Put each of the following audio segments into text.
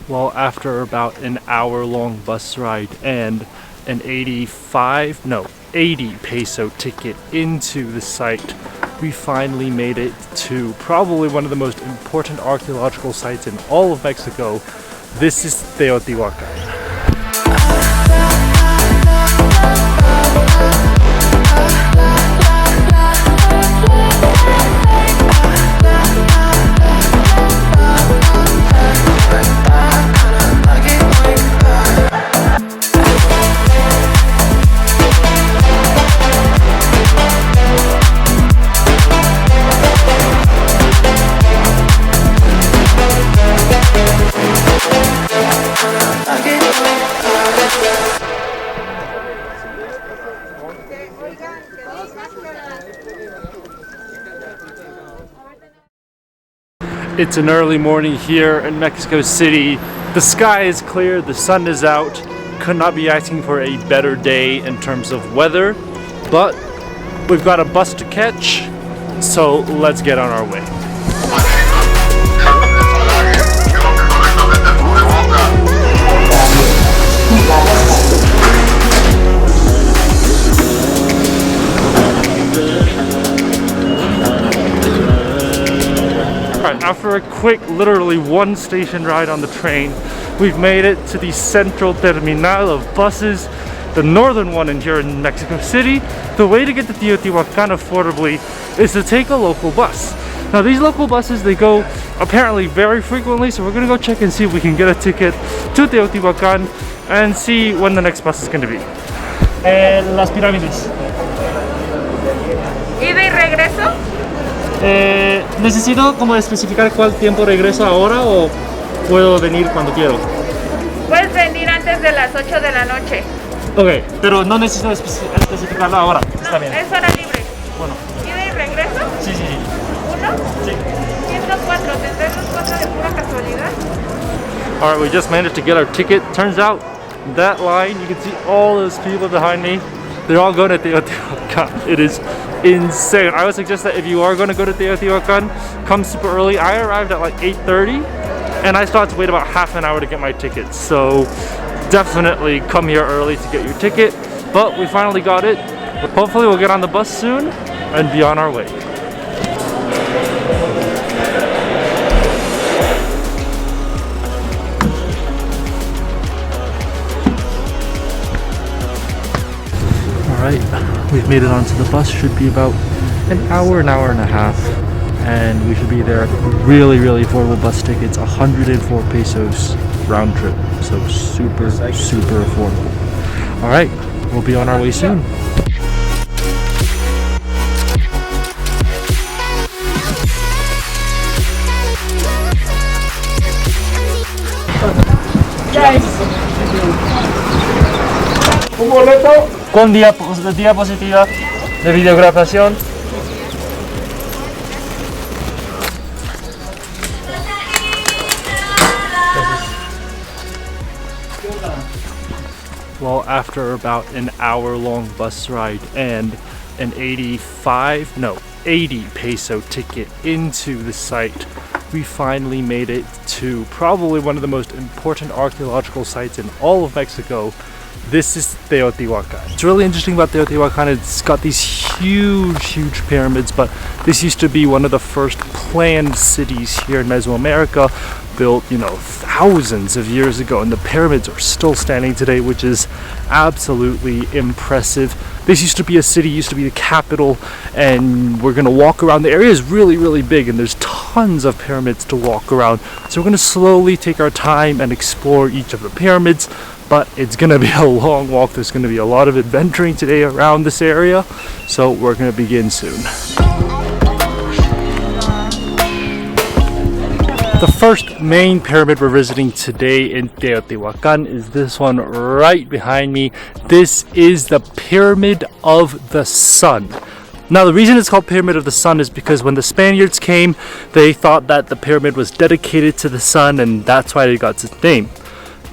Well, after about an hour-long bus ride and an 80 peso ticket into the site, we finally made it to probably one of the most important archaeological sites in all of Mexico. This is Teotihuacan. It's an early morning here in Mexico City. The sky is clear, the sun is out. Could not be asking for a better day in terms of weather, but we've got a bus to catch, so let's get on our way. After a quick, literally one station ride on the train, we've made it to the central terminal of buses, the northern one in here in Mexico City. The way to get to Teotihuacan affordably is to take a local bus. Now these local buses, they go apparently very frequently, so we're gonna go check and see if we can get a ticket to Teotihuacan and see when the next bus is gonna be. Las pirámides. ¿Ida y regreso? Necesito como especificar cuál tiempo regreso ahora o puedo venir cuando quiero. Puedes venir antes de las 8 de la noche. Ok, pero no necesito especificarlo ahora. Está bien. Es hora libre. Bueno. ¿Ida y regreso? Sí. ¿Uno? Sí. 104. ¿Tendré los 4 de pura casualidad? Alright, we just managed to get our ticket. Turns out that line, you can see all those people behind me. They're all going to Teotihuacan. It is insane. I would suggest that if you are going to go to Teotihuacan, come super early. I arrived at like 8:30 and I still had to wait about half an hour to get my ticket. So definitely come here early to get your ticket. But we finally got it. Hopefully we'll get on the bus soon and be on our way. Alright, we've made it onto the bus. Should be about an hour and a half, and we should be there. Really affordable bus tickets, 104 pesos round trip, so super affordable. Alright, we'll be on our way soon. Un boleto con diapositiva de videograbación. Well, after about an hour-long bus ride and an 80 peso ticket into the site, we finally made it to probably one of the most important archaeological sites in all of Mexico. This is Teotihuacan. It's really interesting about Teotihuacan. It's got these huge pyramids, but this used to be one of the first planned cities here in Mesoamerica, built, thousands of years ago, and the pyramids are still standing today, which is absolutely impressive. This used to be a city, used to be the capital, and we're gonna walk around. The area is really big, and there's tons of pyramids to walk around. So we're gonna slowly take our time and explore each of the pyramids, but it's gonna be a long walk. There's gonna be a lot of adventuring today around this area, so we're gonna begin soon. The first main pyramid we're visiting today in Teotihuacan is this one right behind me. This is the Pyramid of the Sun. Now the reason it's called Pyramid of the Sun is because when the Spaniards came, they thought that the pyramid was dedicated to the sun, and that's why it got its name.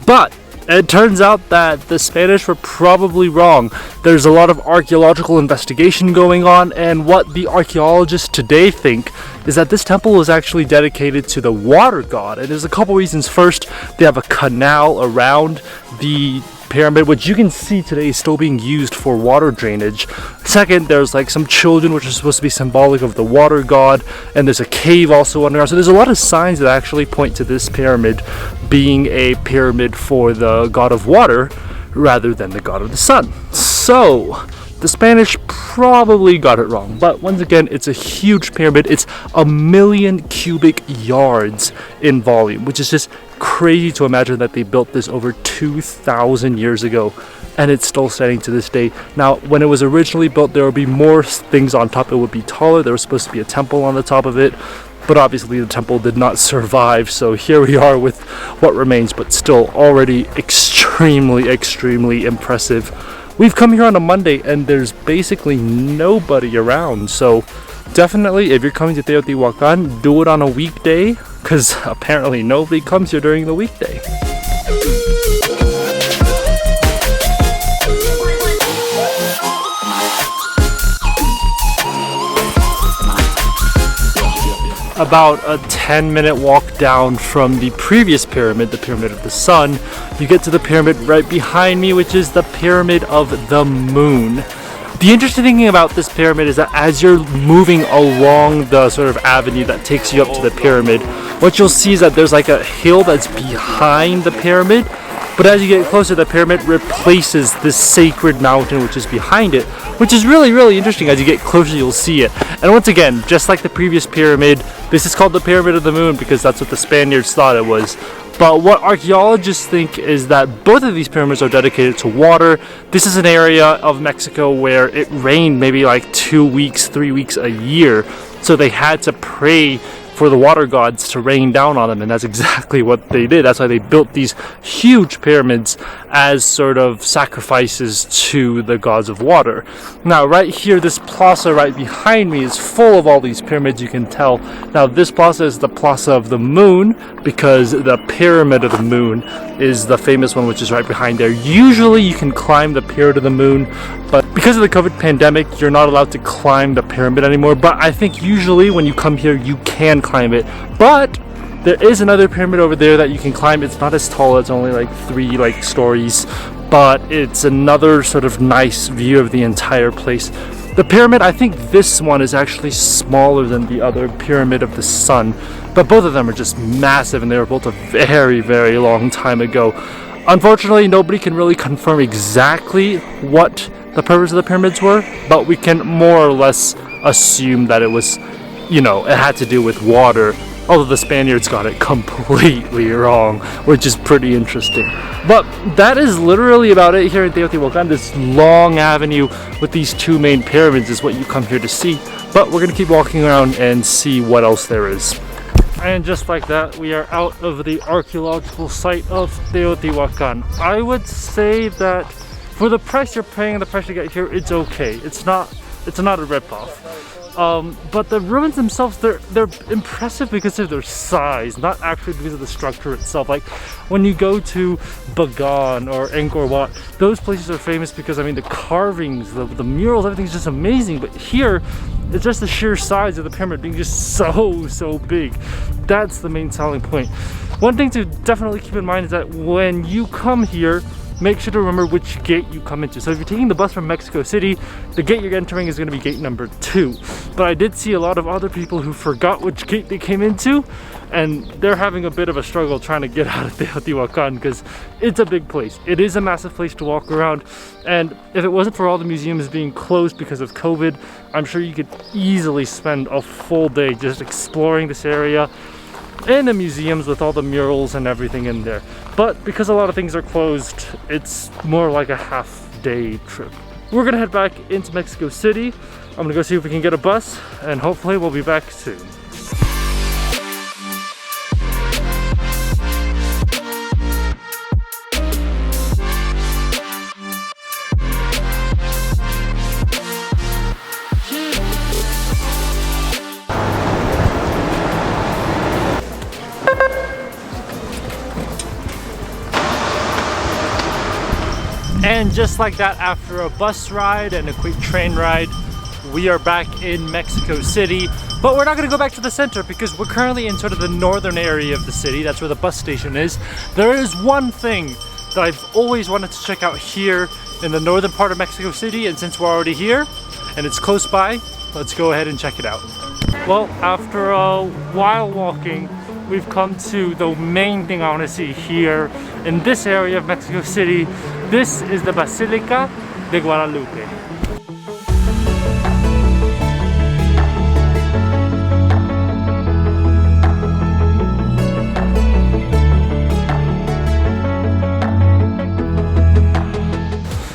But It turns out that the Spanish were probably wrong. There's a lot of archaeological investigation going on, and what the archaeologists today think is that this temple was actually dedicated to the water god. And there's a couple reasons. First, they have a canal around the pyramid, which you can see today is still being used for water drainage. Second, there's like some children which are supposed to be symbolic of the water god, and there's a cave also underground. So there's a lot of signs that actually point to this pyramid being a pyramid for the god of water rather than the god of the sun. So the Spanish probably got it wrong, but once again, it's a huge pyramid. It's 1,000,000 cubic yards in volume, which is just crazy to imagine that they built this over 2,000 years ago, and it's still standing to this day. Now, when it was originally built, there would be more things on top. It would be taller. There was supposed to be a temple on the top of it, but obviously the temple did not survive, so here we are with what remains, but still already extremely impressive. We've come here on a Monday and there's basically nobody around, so definitely if you're coming to Teotihuacan, do it on a weekday, because apparently nobody comes here during the weekday. About a 10-minute walk down from the previous pyramid, the Pyramid of the Sun, you get to the pyramid right behind me, which is the Pyramid of the Moon. The interesting thing about this pyramid is that as you're moving along the sort of avenue that takes you up to the pyramid, what you'll see is that there's like a hill that's behind the pyramid, but as you get closer, the pyramid replaces this sacred mountain which is behind it, which is really interesting. As you get closer, you'll see it. And once again, just like the previous pyramid, this is called the Pyramid of the Moon because that's what the Spaniards thought it was. But what archaeologists think is that both of these pyramids are dedicated to water. This is an area of Mexico where it rained maybe like 2 weeks, 3 weeks a year. So they had to pray for the water gods to rain down on them, and that's exactly what they did. That's why they built these huge pyramids as sort of sacrifices to the gods of water. Now right here, this plaza right behind me is full of all these pyramids, you can tell. Now this plaza is the Plaza of the Moon because the Pyramid of the Moon is the famous one, which is right behind there. Usually you can climb the Pyramid of the Moon, but because of the COVID pandemic, you're not allowed to climb the pyramid anymore. But I think usually when you come here, you can climb it. But there is another pyramid over there that you can climb. It's not as tall, it's only like 3 stories, but it's another sort of nice view of the entire place. The pyramid, I think this one is actually smaller than the other Pyramid of the Sun, but both of them are just massive and they were built a very long time ago. Unfortunately, nobody can really confirm exactly what the purpose of the pyramids were, but we can more or less assume that it was, it had to do with water, although the Spaniards got it completely wrong, which is pretty interesting. But that is literally about it here in Teotihuacan. This long avenue with these 2 main pyramids is what you come here to see, but we're gonna keep walking around and see what else there is. And just like that, we are out of the archaeological site of Teotihuacan. I would say that for the price you're paying and the price you get here, it's okay. It's not a ripoff. But the ruins themselves, they're impressive because of their size, not actually because of the structure itself. Like when you go to Bagan or Angkor Wat, those places are famous because the carvings, the murals, everything's just amazing. But here, it's just the sheer size of the pyramid being just so big. That's the main selling point. One thing to definitely keep in mind is that when you come here, make sure to remember which gate you come into. So if you're taking the bus from Mexico City, the gate you're entering is going to be gate number 2. But I did see a lot of other people who forgot which gate they came into, and they're having a bit of a struggle trying to get out of Teotihuacan because it's a big place. It is a massive place to walk around, and if it wasn't for all the museums being closed because of COVID, I'm sure you could easily spend a full day just exploring this area and the museums with all the murals and everything in there. But because a lot of things are closed, it's more like a half-day trip. We're gonna head back into Mexico City. I'm gonna go see if we can get a bus, and hopefully we'll be back soon. And just like that, after a bus ride and a quick train ride, we are back in Mexico City. But we're not gonna go back to the center because we're currently in sort of the northern area of the city. That's where the bus station is. There is one thing that I've always wanted to check out here in the northern part of Mexico City, and since we're already here and it's close by, let's go ahead and check it out. Well, after a while walking, we've come to the main thing I want to see here in this area of Mexico City. This is the Basilica de Guadalupe.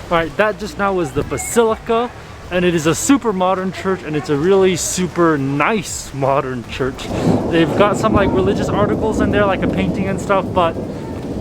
Alright, that just now was the Basilica, and it is a super modern church, and it's a really super nice modern church. They've got some like religious articles in there, like a painting and stuff, but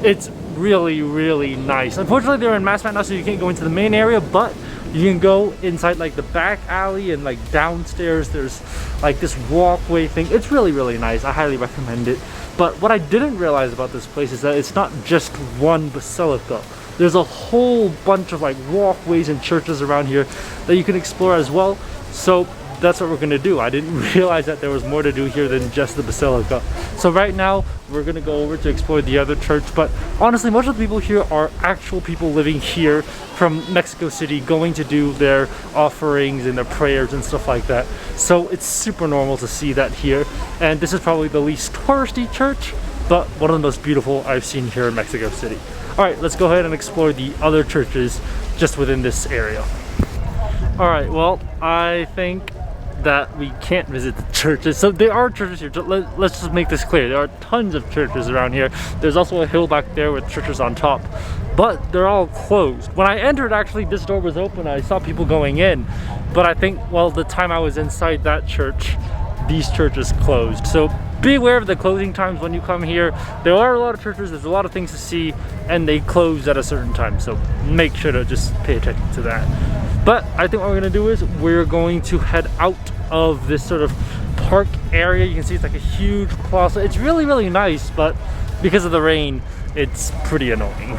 it's really, really nice. Unfortunately, they're in mass right now, so you can't go into the main area, but you can go inside like the back alley and like downstairs. There's like this walkway thing. It's really, really nice. I highly recommend it. But what I didn't realize about this place is that it's not just one basilica. There's a whole bunch of like walkways and churches around here that you can explore as well. So that's what we're gonna do. I didn't realize that there was more to do here than just the basilica. So right now we're gonna go over to explore the other church, but honestly most of the people here are actual people living here from Mexico City, going to do their offerings and their prayers and stuff like that. So it's super normal to see that here, and this is probably the least touristy church, but one of the most beautiful I've seen here in Mexico City. Alright, let's go ahead and explore the other churches just within this area. Alright, well, I think that we can't visit the churches. So there are churches here. Let's just make this clear. There are tons of churches around here. There's also a hill back there with churches on top, but they're all closed. When I entered, actually, this door was open. I saw people going in, but I think, well, the time I was inside that church, these churches closed. So be aware of the closing times when you come here. There are a lot of churches, there's a lot of things to see, and they close at a certain time, so make sure to just pay attention to that. But I think what we're gonna do is we're going to head out of this sort of park area. You can see it's like a huge plaza. It's really, really nice, but because of the rain, it's pretty annoying.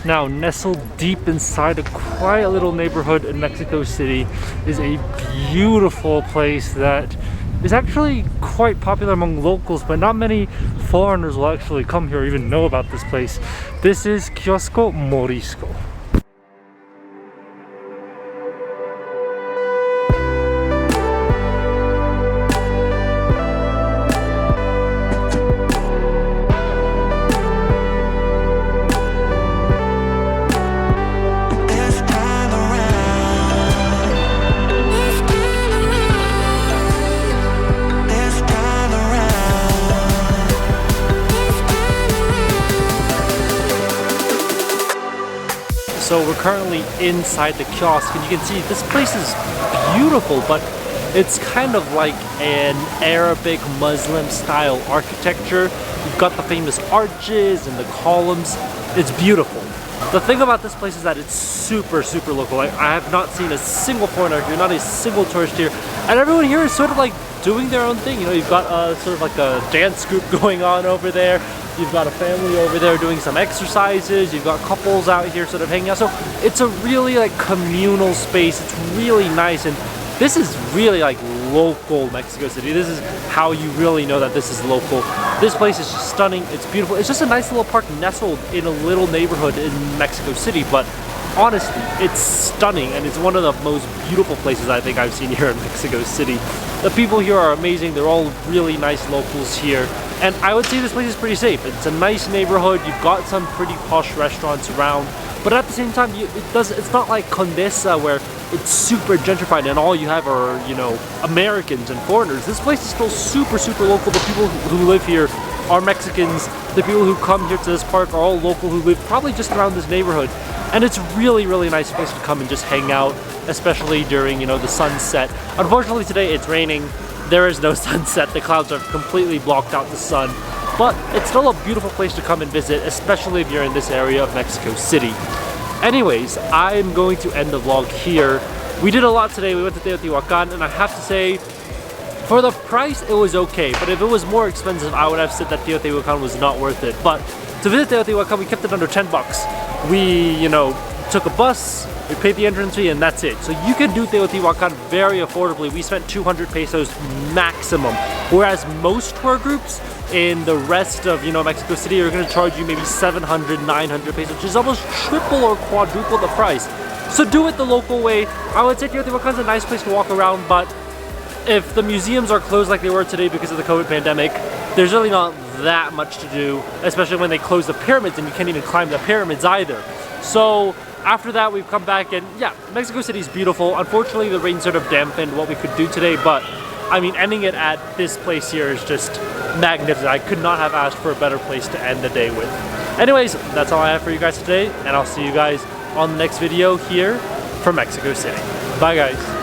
Now, nestled deep inside a quiet little neighborhood in Mexico City is a beautiful place that is actually quite popular among locals, but not many foreigners will actually come here or even know about this place. This is Kiosko Morisco. So we're currently inside the kiosk, and you can see this place is beautiful, but it's kind of like an Arabic Muslim style architecture. You've got the famous arches and the columns. It's beautiful. The thing about this place is that it's super, super local. I have not seen a single foreigner here, not a single tourist here, and everyone here is sort of like doing their own thing. You know, you've got sort of like a dance group going on over there. You've got a family over there doing some exercises. You've got couples out here sort of hanging out. So it's a really like communal space. It's really nice, and this is really like local Mexico City. This is how you really know that this is local. This place is just stunning. It's beautiful. It's just a nice little park nestled in a little neighborhood in Mexico City, but honestly, it's stunning, and it's one of the most beautiful places I think I've seen here in Mexico City. The people here are amazing. They're all really nice locals here, and I would say this place is pretty safe. It's a nice neighborhood. You've got some pretty posh restaurants around, but at the same time, it's not like Condesa where it's super gentrified and all you have are, you know, Americans and foreigners. This place is still super, super local. The people who live here are Mexicans. The people who come here to this park are all local who live probably just around this neighborhood. And it's really, really nice place to come and just hang out, especially during, you know, the sunset. Unfortunately today it's raining. There is no sunset. The clouds have completely blocked out the sun. But it's still a beautiful place to come and visit, especially if you're in this area of Mexico City. Anyways, I'm going to end the vlog here. We did a lot today. We went to Teotihuacan, and I have to say, for the price, it was okay. But if it was more expensive, I would have said that Teotihuacan was not worth it. But to visit Teotihuacan, we kept it under 10 bucks. We, you know, took a bus, we paid the entrance fee, and that's it. So you can do Teotihuacan very affordably. We spent 200 pesos maximum, whereas most tour groups in the rest of, you know, Mexico City are going to charge you maybe 700, 900 pesos, which is almost triple or quadruple the price. So do it the local way. I would say Teotihuacan's a nice place to walk around, but if the museums are closed like they were today because of the COVID pandemic, there's really not that much to do, especially when they close the pyramids and you can't even climb the pyramids either. So after that, we've come back, and yeah, Mexico City is beautiful. Unfortunately, the rain sort of dampened what we could do today, but I mean, ending it at this place here is just magnificent. I could not have asked for a better place to end the day with. Anyways, that's all I have for you guys today, and I'll see you guys on the next video here from Mexico City. Bye guys.